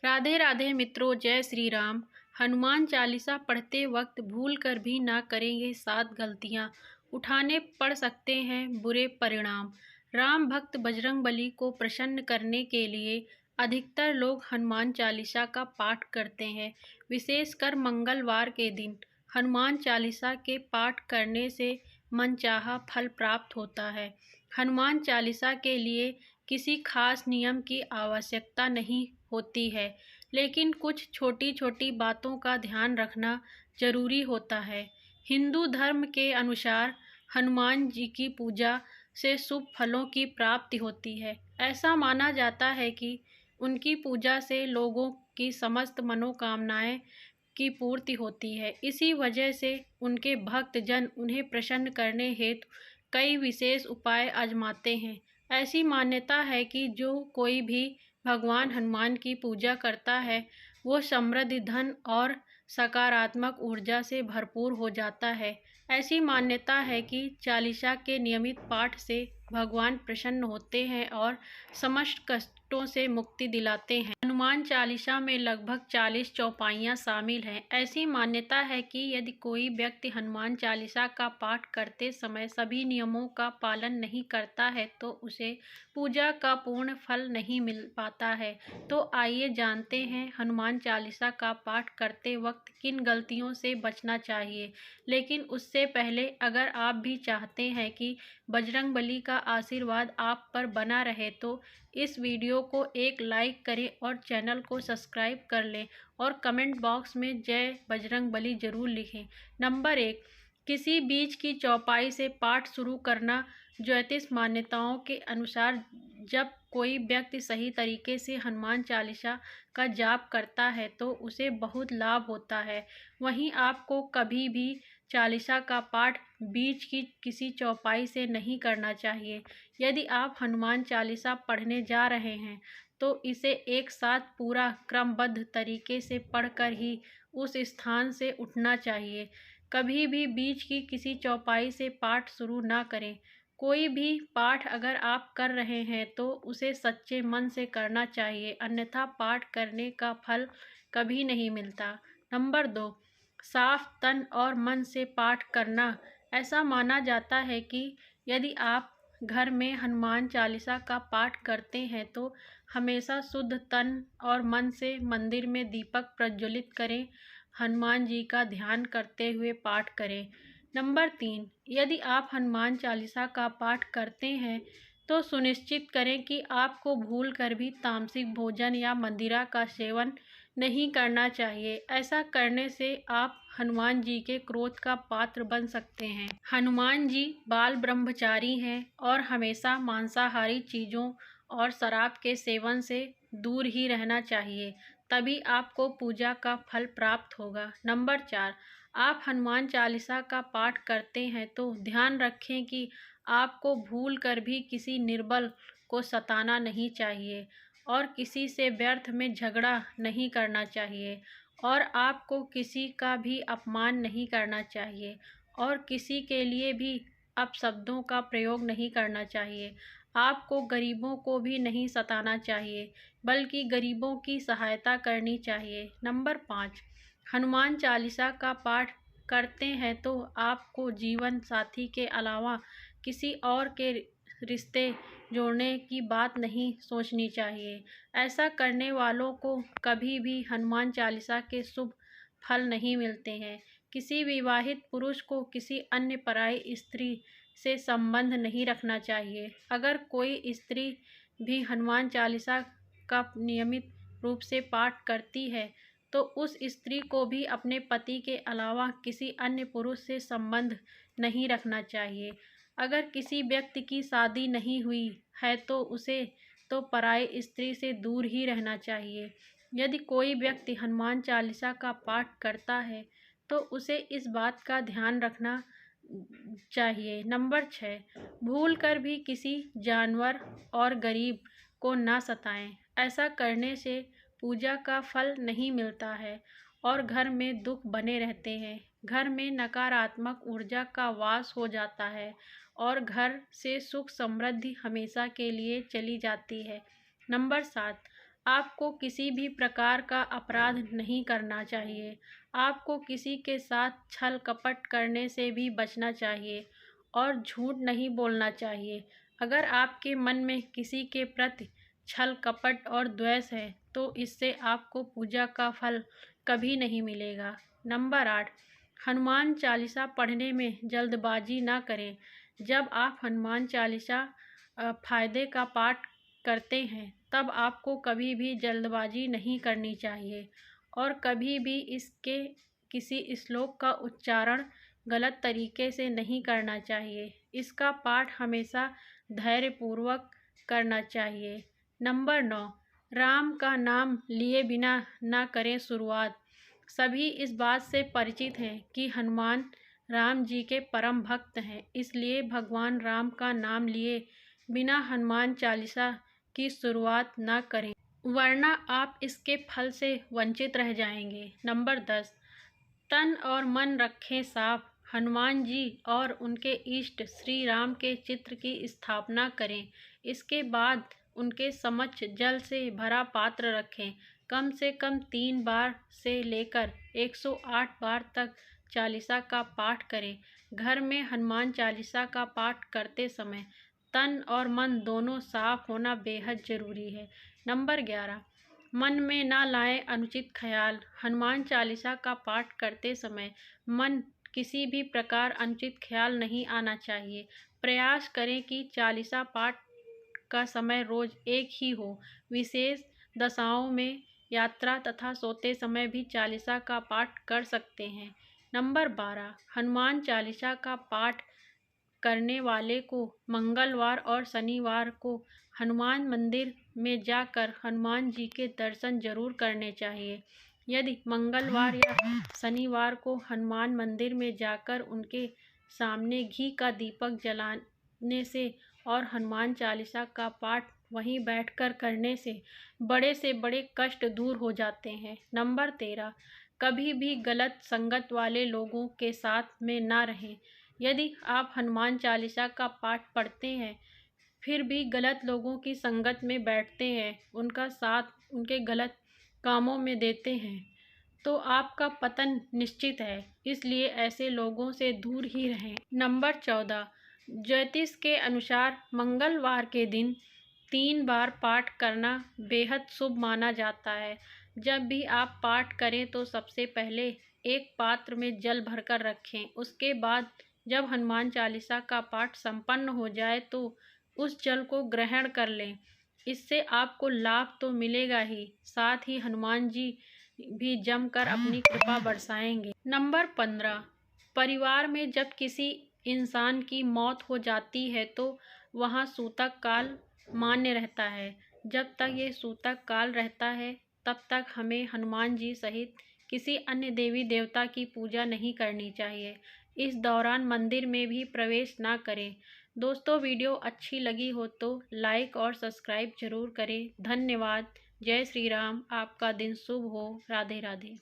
राधे राधे मित्रों, जय श्री राम। हनुमान चालीसा पढ़ते वक्त भूल कर भी ना करेंगे 7 गलतियां, उठाने पड़ सकते हैं बुरे परिणाम। राम भक्त बजरंगबली को प्रसन्न करने के लिए अधिकतर लोग हनुमान चालीसा का पाठ करते हैं। विशेषकर मंगलवार के दिन हनुमान चालीसा के पाठ करने से मनचाहा फल प्राप्त होता है। हनुमान चालीसा के लिए किसी खास नियम की आवश्यकता नहीं होती है, लेकिन कुछ छोटी छोटी बातों का ध्यान रखना जरूरी होता है। हिंदू धर्म के अनुसार हनुमान जी की पूजा से शुभ फलों की प्राप्ति होती है। ऐसा माना जाता है कि उनकी पूजा से लोगों की समस्त मनोकामनाएं की पूर्ति होती है। इसी वजह से उनके भक्त जन उन्हें प्रसन्न करने हेतु कई विशेष उपाय आजमाते हैं। ऐसी मान्यता है कि जो कोई भी भगवान हनुमान की पूजा करता है वो समृद्धि, धन और सकारात्मक ऊर्जा से भरपूर हो जाता है। ऐसी मान्यता है कि चालीसा के नियमित पाठ से भगवान प्रसन्न होते हैं और समस्त कष्टों से मुक्ति दिलाते हैं। हनुमान चालीसा में लगभग 40 चौपाइयाँ शामिल हैं। ऐसी मान्यता है कि यदि कोई व्यक्ति हनुमान चालीसा का पाठ करते समय सभी नियमों का पालन नहीं करता है तो उसे पूजा का पूर्ण फल नहीं मिल पाता है। तो आइए जानते हैं हनुमान चालीसा का पाठ करते वक्त किन गलतियों से बचना चाहिए। लेकिन उससे पहले अगर आप भी चाहते हैं कि बजरंगबली का आशीर्वाद आप पर बना रहे तो इस वीडियो को एक लाइक करें और चैनल को सब्सक्राइब कर लें और कमेंट बॉक्स में जय बजरंगबली जरूर लिखें। नंबर 1, किसी बीच की चौपाई से पाठ शुरू करना। ज्योतिष मान्यताओं के अनुसार जब कोई व्यक्ति सही तरीके से हनुमान चालीसा का जाप करता है तो उसे बहुत लाभ होता है। वहीं आपको कभी भी चालीसा का पाठ बीच की किसी चौपाई से नहीं करना चाहिए। यदि आप हनुमान चालीसा पढ़ने जा रहे हैं तो इसे एक साथ पूरा क्रमबद्ध तरीके से पढ़कर ही उस स्थान से उठना चाहिए। कभी भी बीच की किसी चौपाई से पाठ शुरू ना करें। कोई भी पाठ अगर आप कर रहे हैं तो उसे सच्चे मन से करना चाहिए, अन्यथा पाठ करने का फल कभी नहीं मिलता। नंबर 2, साफ तन और मन से पाठ करना। ऐसा माना जाता है कि यदि आप घर में हनुमान चालीसा का पाठ करते हैं तो हमेशा शुद्ध तन और मन से मंदिर में दीपक प्रज्वलित करें, हनुमान जी का ध्यान करते हुए पाठ करें। नंबर 3, यदि आप हनुमान चालीसा का पाठ करते हैं तो सुनिश्चित करें कि आपको भूल कर भी तामसिक भोजन या मदिरा का सेवन नहीं करना चाहिए। ऐसा करने से आप हनुमान जी के क्रोध का पात्र बन सकते हैं। हनुमान जी बाल ब्रह्मचारी हैं और हमेशा मांसाहारी चीज़ों और शराब के सेवन से दूर ही रहना चाहिए, तभी आपको पूजा का फल प्राप्त होगा। नंबर 4, आप हनुमान चालीसा का पाठ करते हैं तो ध्यान रखें कि आपको भूल कर भी किसी निर्बल को सताना नहीं चाहिए और किसी से व्यर्थ में झगड़ा नहीं करना चाहिए और आपको किसी का भी अपमान नहीं करना चाहिए और किसी के लिए भी अपशब्दों का प्रयोग नहीं करना चाहिए। आपको गरीबों को भी नहीं सताना चाहिए बल्कि गरीबों की सहायता करनी चाहिए। नंबर 5, हनुमान चालीसा का पाठ करते हैं तो आपको जीवन साथी के अलावा किसी और के रिश्ते जोड़ने की बात नहीं सोचनी चाहिए। ऐसा करने वालों को कभी भी हनुमान चालीसा के शुभ फल नहीं मिलते हैं। किसी विवाहित पुरुष को किसी अन्य पराई स्त्री से संबंध नहीं रखना चाहिए। अगर कोई स्त्री भी हनुमान चालीसा का नियमित रूप से पाठ करती है तो उस स्त्री को भी अपने पति के अलावा किसी अन्य पुरुष से संबंध नहीं रखना चाहिए। अगर किसी व्यक्ति की शादी नहीं हुई है तो उसे तो पराई स्त्री से दूर ही रहना चाहिए। यदि कोई व्यक्ति हनुमान चालीसा का पाठ करता है तो उसे इस बात का ध्यान रखना चाहिए। नंबर 6, भूल कर भी किसी जानवर और गरीब को ना सताएं। ऐसा करने से पूजा का फल नहीं मिलता है और घर में दुख बने रहते हैं। घर में नकारात्मक ऊर्जा का वास हो जाता है और घर से सुख समृद्धि हमेशा के लिए चली जाती है। नंबर 7, आपको किसी भी प्रकार का अपराध नहीं करना चाहिए। आपको किसी के साथ छल कपट करने से भी बचना चाहिए और झूठ नहीं बोलना चाहिए। अगर आपके मन में किसी के प्रति छल कपट और द्वेष है तो इससे आपको पूजा का फल कभी नहीं मिलेगा। नंबर 8, हनुमान चालीसा पढ़ने में जल्दबाजी ना करें। जब आप हनुमान चालीसा फायदे का पाठ करते हैं तब आपको कभी भी जल्दबाजी नहीं करनी चाहिए और कभी भी इसके किसी श्लोक का उच्चारण गलत तरीके से नहीं करना चाहिए। इसका पाठ हमेशा धैर्यपूर्वक करना चाहिए। नंबर 9, राम का नाम लिए बिना ना करें शुरुआत। सभी इस बात से परिचित हैं कि हनुमान राम जी के परम भक्त हैं, इसलिए भगवान राम का नाम लिए बिना हनुमान चालीसा की शुरुआत ना करें, वरना आप इसके फल से वंचित रह जाएंगे। नंबर 10, तन और मन रखें साफ। हनुमान जी और उनके इष्ट श्री राम के चित्र की स्थापना करें। इसके बाद उनके समक्ष जल से भरा पात्र रखें। कम से कम 3 बार से लेकर 108 बार तक चालीसा का पाठ करें। घर में हनुमान चालीसा का पाठ करते समय तन और मन दोनों साफ होना बेहद जरूरी है। नंबर 11, मन में ना लाएं अनुचित ख्याल। हनुमान चालीसा का पाठ करते समय मन किसी भी प्रकार अनुचित ख्याल नहीं आना चाहिए। प्रयास करें कि चालीसा पाठ का समय रोज एक ही हो। विशेष दशाओं में यात्रा तथा सोते समय भी चालीसा का पाठ कर सकते हैं। नंबर 12, हनुमान चालीसा का पाठ करने वाले को मंगलवार और शनिवार को हनुमान मंदिर में जाकर हनुमान जी के दर्शन जरूर करने चाहिए। यदि मंगलवार या शनिवार को हनुमान मंदिर में जाकर उनके सामने घी का दीपक जलाने से और हनुमान चालीसा का पाठ वहीं बैठकर करने से बड़े कष्ट दूर हो जाते हैं। नंबर 13, कभी भी गलत संगत वाले लोगों के साथ में ना रहें। यदि आप हनुमान चालीसा का पाठ पढ़ते हैं फिर भी गलत लोगों की संगत में बैठते हैं, उनका साथ उनके गलत कामों में देते हैं तो आपका पतन निश्चित है, इसलिए ऐसे लोगों से दूर ही रहें। नंबर 14, ज्योतिष के अनुसार मंगलवार के दिन 3 बार पाठ करना बेहद शुभ माना जाता है। जब भी आप पाठ करें तो सबसे पहले एक पात्र में जल भरकर रखें। उसके बाद जब हनुमान चालीसा का पाठ संपन्न हो जाए तो उस जल को ग्रहण कर लें। इससे आपको लाभ तो मिलेगा ही, साथ ही हनुमान जी भी जमकर अपनी कृपा बरसाएंगे। नंबर 15, परिवार में जब किसी इंसान की मौत हो जाती है तो वहाँ सूतक काल मान्य रहता है। जब तक ये सूतक काल रहता है तब तक हमें हनुमान जी सहित किसी अन्य देवी देवता की पूजा नहीं करनी चाहिए। इस दौरान मंदिर में भी प्रवेश ना करें। दोस्तों, वीडियो अच्छी लगी हो तो लाइक और सब्सक्राइब जरूर करें। धन्यवाद। जय श्री राम। आपका दिन शुभ हो। राधे राधे।